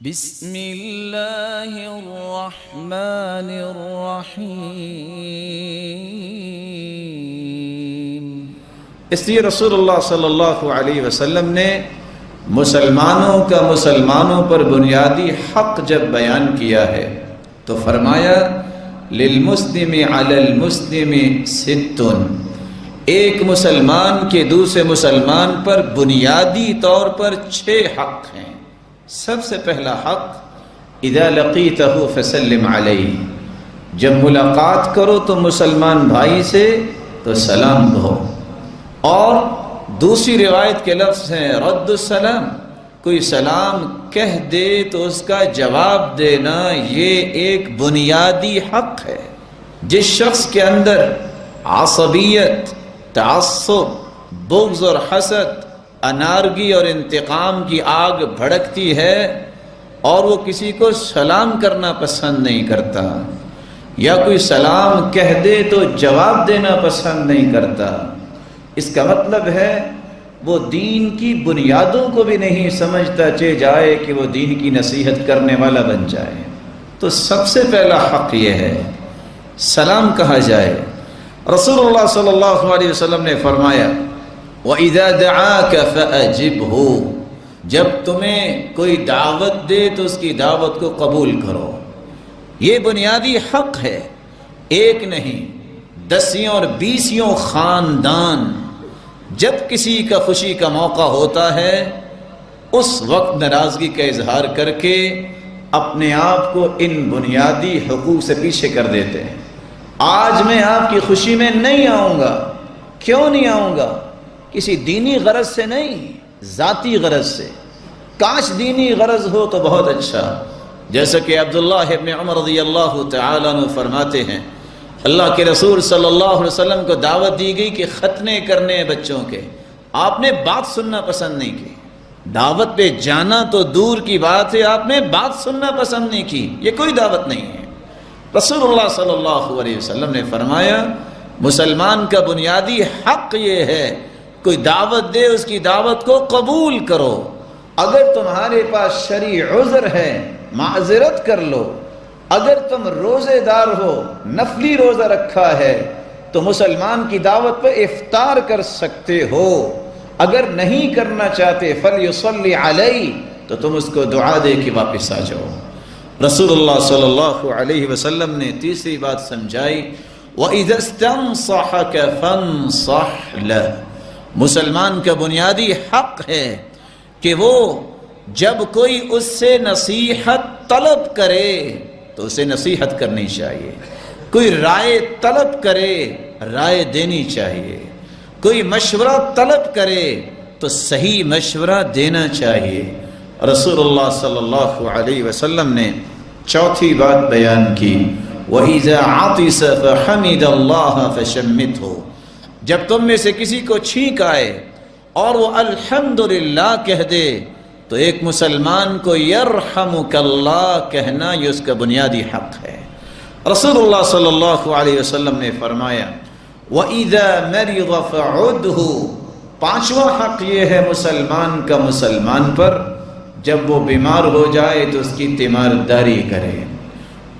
بسم اللہ الرحمن الرحیم۔ اس لیے رسول اللہ صلی اللہ علیہ وسلم نے مسلمانوں کا مسلمانوں پر بنیادی حق جب بیان کیا ہے تو فرمایا للمسلم علی المسلم ست، ایک مسلمان کے دوسرے مسلمان پر بنیادی طور پر 6 حق ہیں۔ سب سے پہلا حق اذا لقیتہ فسلم علیہ، جب ملاقات کرو تو مسلمان بھائی سے تو سلام کہو، اور دوسری روایت کے لفظ ہیں رد السلام، کوئی سلام کہہ دے تو اس کا جواب دینا، یہ ایک بنیادی حق ہے۔ جس شخص کے اندر عصبیت، تعصب، بغض اور حسد، انارگی اور انتقام کی آگ بھڑکتی ہے اور وہ کسی کو سلام کرنا پسند نہیں کرتا، یا کوئی سلام کہہ دے تو جواب دینا پسند نہیں کرتا، اس کا مطلب ہے وہ دین کی بنیادوں کو بھی نہیں سمجھتا جائے کہ وہ دین کی نصیحت کرنے والا بن جائے۔ تو سب سے پہلا حق یہ ہے سلام کہا جائے۔ رسول اللہ صلی اللہ علیہ وسلم نے فرمایا وَإِذَا دَعَاكَ فَأَجِبْهُ، جب تمہیں کوئی دعوت دے تو اس کی دعوت کو قبول کرو۔ یہ بنیادی حق ہے، ایک نہیں 10 اور 20 خاندان جب کسی کا خوشی کا موقع ہوتا ہے اس وقت ناراضگی کا اظہار کر کے اپنے آپ کو ان بنیادی حقوق سے پیچھے کر دیتے ہیں۔ آج میں آپ کی خوشی میں نہیں آؤں گا، کیوں نہیں آؤں گا؟ کسی دینی غرض سے نہیں، ذاتی غرض سے۔ کاش دینی غرض ہو تو بہت اچھا، جیسا کہ عبداللہ ابن عمر رضی اللہ تعالیٰ عنہ فرماتے ہیں اللہ کے رسول صلی اللہ علیہ وسلم کو دعوت دی گئی کہ ختنے کرنے بچوں کے، آپ نے بات سننا پسند نہیں کی۔ دعوت پہ جانا تو دور کی بات ہے، آپ نے بات سننا پسند نہیں کی، یہ کوئی دعوت نہیں ہے۔ رسول اللہ صلی اللہ علیہ وسلم نے فرمایا مسلمان کا بنیادی حق یہ ہے کوئی دعوت دے اس کی دعوت کو قبول کرو، اگر تمہارے پاس شرعی عذر ہے معذرت کر لو، اگر تم روزے دار ہو نفلی روزہ رکھا ہے تو مسلمان کی دعوت پہ افطار کر سکتے ہو، اگر نہیں کرنا چاہتے فلیصلی علیہ تو تم اس کو دعا دے کے واپس آ جاؤ۔ رسول اللہ صلی اللہ علیہ وسلم نے تیسری بات سمجھائی وَإِذَا اسْتَنصَحَكَ فَانصَحْ لَهُ، مسلمان کا بنیادی حق ہے کہ وہ جب کوئی اس سے نصیحت طلب کرے تو اسے نصیحت کرنی چاہیے، کوئی رائے طلب کرے رائے دینی چاہیے، کوئی مشورہ طلب کرے تو صحیح مشورہ دینا چاہیے۔ رسول اللہ صلی اللہ علیہ وسلم نے چوتھی بات بیان کی وَإِذَا عَطِسَ فَحَمِدَ اللَّهَ فَشَمِّتْهُ، جب تم میں سے کسی کو چھینک آئے اور وہ الحمدللہ کہہ دے تو ایک مسلمان کو یرحمک اللہ کہنا یہ اس کا بنیادی حق ہے۔ رسول اللہ صلی اللہ علیہ وسلم نے فرمایا وَإِذَا مَرِضَ فَعُدْهُ، پانچواں حق یہ ہے مسلمان کا مسلمان پر جب وہ بیمار ہو جائے تو اس کی تیمارداری کرے۔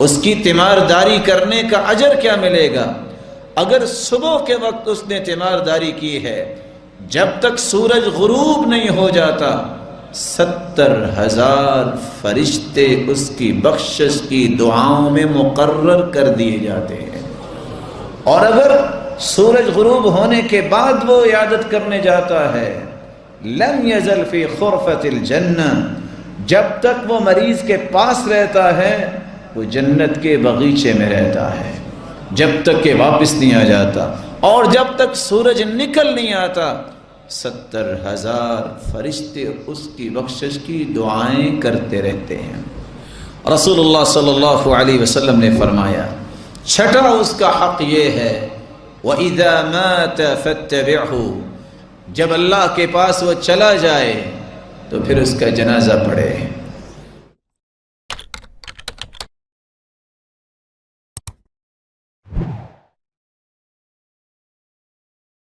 اس کی تیمارداری کرنے کا اجر کیا ملے گا؟ اگر صبح کے وقت اس نے تیمارداری کی ہے جب تک سورج غروب نہیں ہو جاتا 70,000 فرشتے اس کی بخشش کی دعاؤں میں مقرر کر دیے جاتے ہیں، اور اگر سورج غروب ہونے کے بعد وہ عیادت کرنے جاتا ہے لم یزل فی خرفۃ الجنہ، جب تک وہ مریض کے پاس رہتا ہے وہ جنت کے باغیچے میں رہتا ہے جب تک کہ واپس نہیں آ جاتا، اور جب تک سورج نکل نہیں آتا 70,000 فرشتے اس کی بخشش کی دعائیں کرتے رہتے ہیں۔ رسول اللہ صلی اللہ علیہ وسلم نے فرمایا چھٹا اس کا حق یہ ہے وَإِذَا مَاتَ فَاتَّبِعْهُ، جب اللہ کے پاس وہ چلا جائے تو پھر اس کا جنازہ پڑھے۔